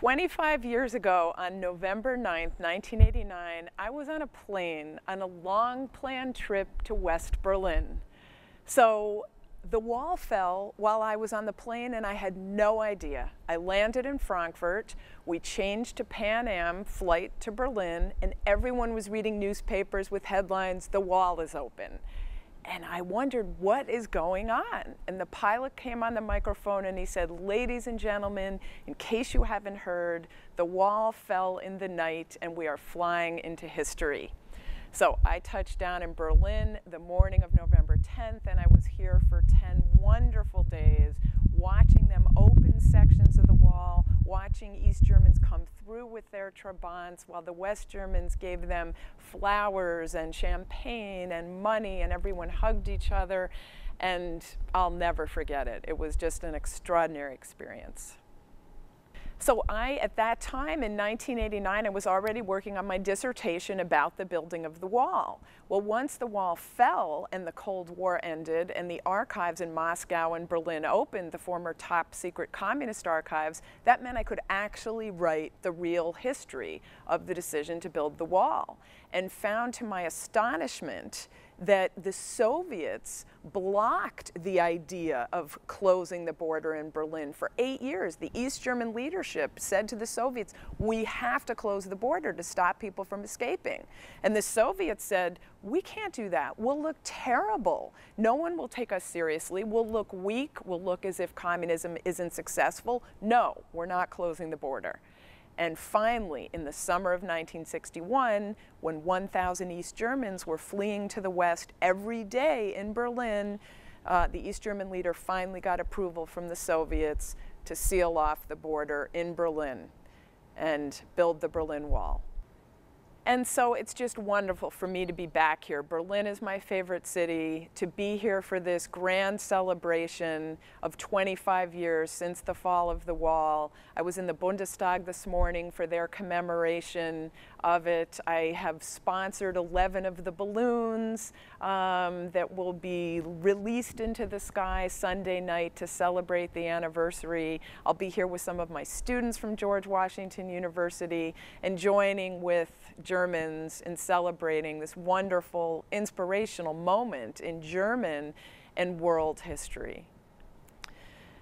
25 years ago, on November 9th, 1989, I was on a plane on a long planned trip to West Berlin. So the wall fell while I was on the plane and I had no idea. I landed in Frankfurt, we changed to Pan Am flight to Berlin, and everyone was reading newspapers with headlines, "The wall is open." And I wondered, what is going on? And the pilot came on the microphone and he said, "Ladies and gentlemen, in case you haven't heard, the wall fell in the night and we are flying into history." So I touched down in Berlin the morning of November 10th, and I was here for 10 wonderful days, watching them open sections of the wall, watching East Germans come through with their Trabants while the West Germans gave them flowers and champagne and money, and everyone hugged each other, and I'll never forget it. It was just an extraordinary experience. So at that time in 1989, I was already working on my dissertation about the building of the wall. Well, once the wall fell and the Cold War ended and the archives in Moscow and Berlin opened, the former top secret communist archives, that meant I could actually write the real history of the decision to build the wall, and found to my astonishment that the Soviets blocked the idea of closing the border in Berlin for 8 years. The East German leadership said to the Soviets, "We have to close the border to stop people from escaping." And the Soviets said, "We can't do that. We'll look terrible. No one will take us seriously. We'll look weak. We'll look as if communism isn't successful. No, we're not closing the border." And finally, in the summer of 1961, when 1,000 East Germans were fleeing to the West every day in Berlin, the East German leader finally got approval from the Soviets to seal off the border in Berlin and build the Berlin Wall. And so it's just wonderful for me to be back here. Berlin is my favorite city. To be here for this grand celebration of 25 years since the fall of the wall. I was in the Bundestag this morning for their commemoration of it. I have sponsored 11 of the balloons that will be released into the sky Sunday night to celebrate the anniversary. I'll be here with some of my students from George Washington University and joining with Germans in celebrating this wonderful, inspirational moment in German and world history.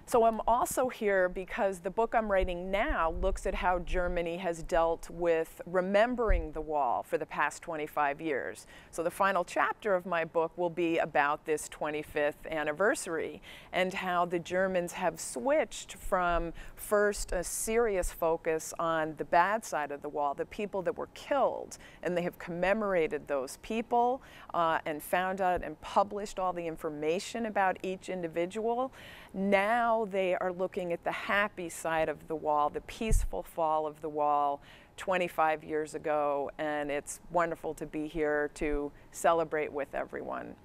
So I'm also here because the book I'm writing now looks at how Germany has dealt with remembering the wall for the past 25 years. So the final chapter of my book will be about this 25th anniversary and how the Germans have switched from first a serious focus on the bad side of the wall, the people that were killed, and they have commemorated those people and found out and published all the information about each individual. Now they are looking at the happy side of the wall, the peaceful fall of the wall 25 years ago, and it's wonderful to be here to celebrate with everyone.